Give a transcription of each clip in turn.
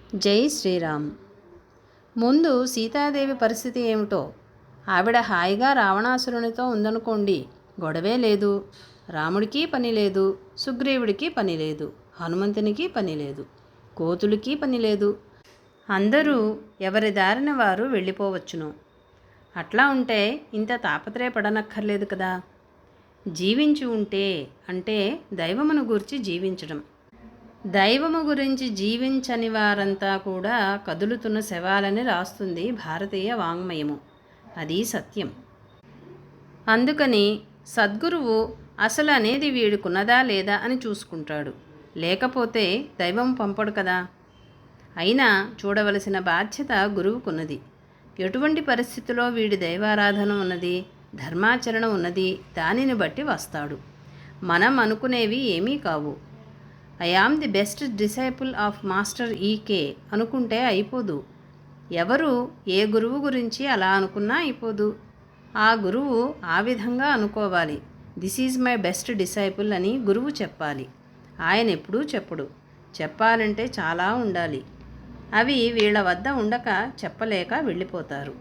జై శ్రీరామ్. ముందు సీతాదేవి పరిస్థితి ఏమిటో. ఆవిడ హాయిగా రావణాసురునితో ఉందనుకోండి, గొడవే లేదు. రాముడికి పని లేదు, సుగ్రీవుడికి పని లేదు, హనుమంతునికి పని లేదు, కోతులకి పని లేదు. అందరూ ఎవరి దారిన వారు వెళ్ళిపోవచ్చును. అట్లా ఉంటే ఇంత తాపత్రయపడనక్కర్లేదు కదా. జీవించి ఉంటే అంటే దైవమును గూర్చి జీవించడం. దైవము గురించి జీవించని వారంతా కూడా కదులుతున్న శవాలని రాస్తుంది భారతీయ వాంగ్మయము. అది సత్యం. అందుకని సద్గురువు అసలు అనేది వీడుకున్నదా లేదా అని చూసుకుంటాడు. లేకపోతే దైవం పంపడు కదా. అయినా చూడవలసిన బాధ్యత గురువుకున్నది. ఎటువంటి పరిస్థితిలో వీడి దైవారాధన ఉన్నది, ధర్మాచరణ ఉన్నది, దానిని బట్టి వస్తాడు. మనం అనుకునేవి ఏమీ కావు. I am the best disciple of master EK అనుకుంటే అయిపోదు. ఎవరు ఏ గురువు గురించి అలా అనుకున్నా అయిపోదు. ఆ గురువు ఆ విధంగా అనుకోవాలి. This is my best disciple అని గురువు చెప్పాలి. ఆయన ఎప్పుడూ చెప్పడు. చెప్పాలంటే చాలా ఉండాలి. అవి వీళ్ళ వద్ద ఉండక చెప్పలేక వెళ్ళిపోతారు.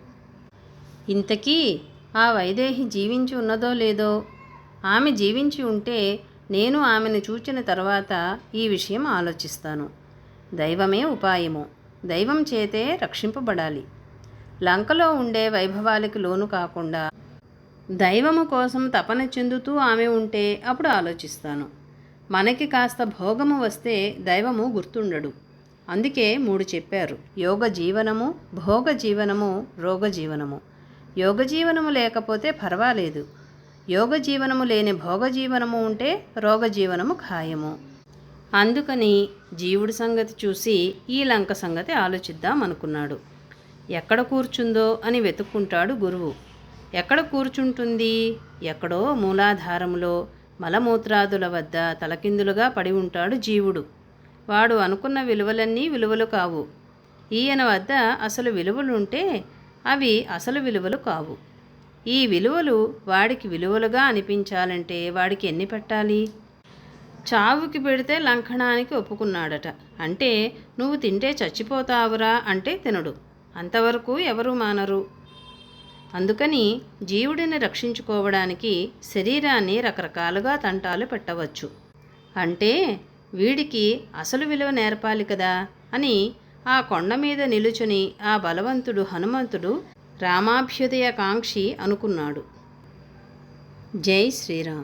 ఇంతకీ ఆ వైదేహి జీవించి ఉన్నదో లేదో. ఆమె జీవించి ఉంటే నేను ఆమెను చూచిన తర్వాత ఈ విషయం ఆలోచిస్తాను. దైవమే ఉపాయము. దైవం చేతే రక్షింపబడాలి. లంకలో ఉండే వైభవాలకు లోను కాకుండా దైవము కోసం తపన చెందుతూ ఆమె ఉంటే అప్పుడు ఆలోచిస్తాను. మనకి కాస్త భోగము వస్తే దైవము గుర్తుండడు. అందుకే 3 చెప్పారు: యోగ జీవనము, భోగ జీవనము, రోగ జీవనము. యోగ జీవనము లేకపోతే పర్వాలేదు. యోగ జీవనము లేని భోగజీవనము ఉంటే రోగజీవనము ఖాయము. అందుకని జీవుడి సంగతి చూసి ఈ లంక సంగతి ఆలోచిద్దాం అనుకున్నాడు. ఎక్కడ కూర్చుందో అని వెతుక్కుంటాడు గురువు. ఎక్కడ కూర్చుంటుంది? ఎక్కడో మూలాధారములో మలమూత్రాదుల వద్ద తలకిందులుగా పడి ఉంటాడు జీవుడు. వాడు అనుకున్న విలువలన్నీ విలువలు కావు. ఈయన వద్ద అసలు విలువలుంటే అవి అసలు విలువలు కావు. ఈ విలువలు వాడికి విలువలుగా అనిపించాలంటే వాడికి ఎన్ని పెట్టాలి? చావుకి పెడితే లంకణానికి ఒప్పుకున్నాడట. అంటే నువ్వు తింటే చచ్చిపోతావురా అంటే తినడు. అంతవరకు ఎవరు మానరు. అందుకని జీవుడిని రక్షించుకోవడానికి శరీరాన్ని రకరకాలుగా తంటాలు పెట్టవచ్చు. అంటే వీడికి అసలు విలువ నేర్పాలి కదా అని ఆ కొండ మీద నిలుచుని ఆ బలవంతుడు హనుమంతుడు రామాభ్యుదయ కాంక్షి అనుకున్నాడు. జై శ్రీరామ్.